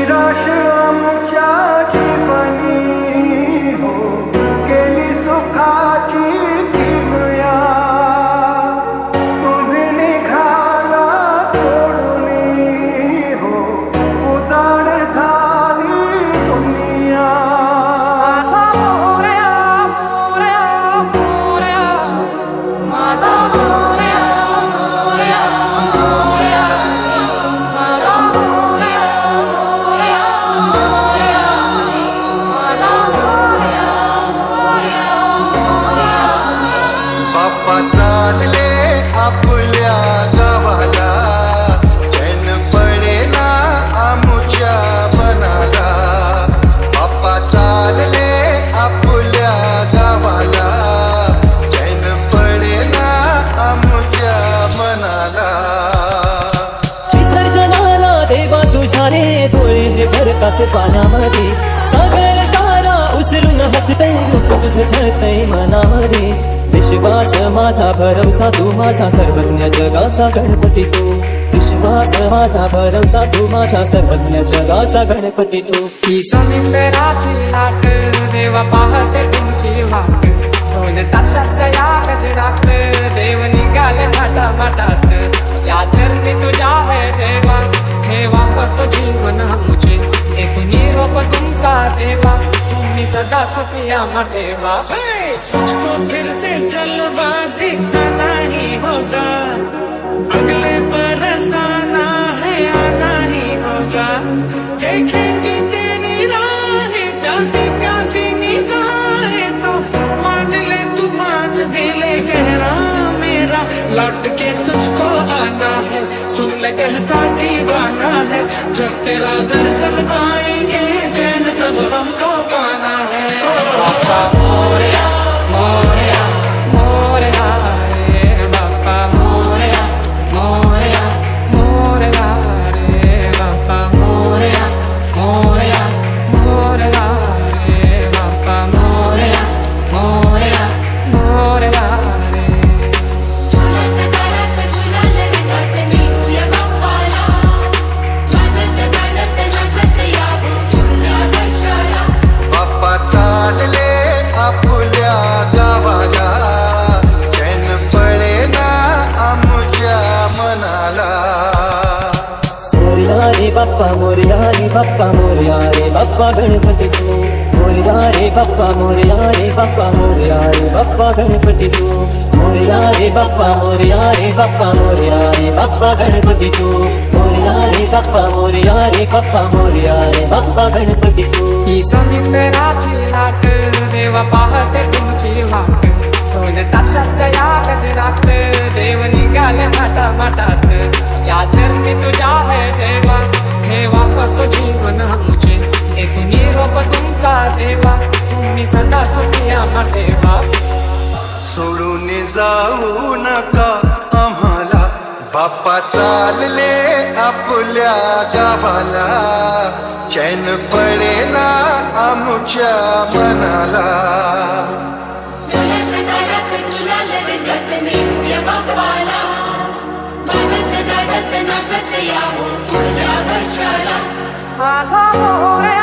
निराश आमच्या जीवनी हो गेली सुखाची किमया, तुम्ही निघाला सोडून हो उजाड झाली दुनिया। बाप्पा चालले आपल्या गावाला, चैन पडेना आमुच्या मनाला। बाप्पा चालले आपल्या गावाला, चैन पडेना आमुच्या मनाला। विसर्जनाला देवा तुझ्या रे डोळे भरतात पाण्यामध्ये, सागर सारा उचलून हसतय रूप तुझं छळतय मनामध्ये। विश्वास माझा भरवसा तू माझा सर्वज्ञ जगाचा गणपती तू, विश्वास माझा भरवसा तू माझा सर्वज्ञ जगाचा गणपती तू। ही समुद्राची लाट देवा पाहते तुमची वाट, 2 तासाच्या या गजरात देव निघाले माटामाटात। या चरणी तुझ्या है देवा, ठेवा तो जीवन आमचे, एक निरोप तुमचा देवा, तुम्ही सदा सुखिया ठेवा। तुझको फिर से जलवा दिखना नहीं होगा, अगले बरस आना है आना ही होगा। देखेंगे तेरी राहें प्यासी प्यासी निगाहें, तो मान ले तू मान भी ले गहरा मेरा, लौट के तुझको आना है, सुन ले कहता दीवाना है। जब तेरा दर्शन पाएंगे चैन तब हमको पाना है। बाप्पा मोरया मोरया मोरया रे, बाप्पा मोरया मोरया मोरया रे, बाप्पा मोरया मोरया मोरया रे, बाप्पा मोरया मोरया मोरया रे। बाप्पा चालले आपल्या गावाला, चैन पडेना आमुच्या मनाला। मोरया रे बाप्पा मोरया रे बाप्पा मोरया रे बाप्पा गणपती तू, मोरया रे बाप्पा मोरया रे बाप्पा मोरया रे बाप्पा गणपती तू, मोरया रे बाप्पा मोरया रे बाप्पा मोरया रे बाप्पा गणपती तू, मोरया रे बाप्पा मोरया रे बाप्पा मोरया रे बाप्पा गणपती तू। ही समुद्राची लाट देवा पाहते तुमची वाट, 2 तासाच्या या गजरात देव निघाले माटामाटात। या चरणी तुझ्या है देवा, ठेवा तो जीवन आमचे, एक निरोप तुमचा देवा, तुम्ही सदा सुखिया ठेवा। सोडून जाऊ नका आम्हाला, बाप्पा चालले आपल्या गावाला, चैन पडेना आमुच्या मनाला। माझा मोरया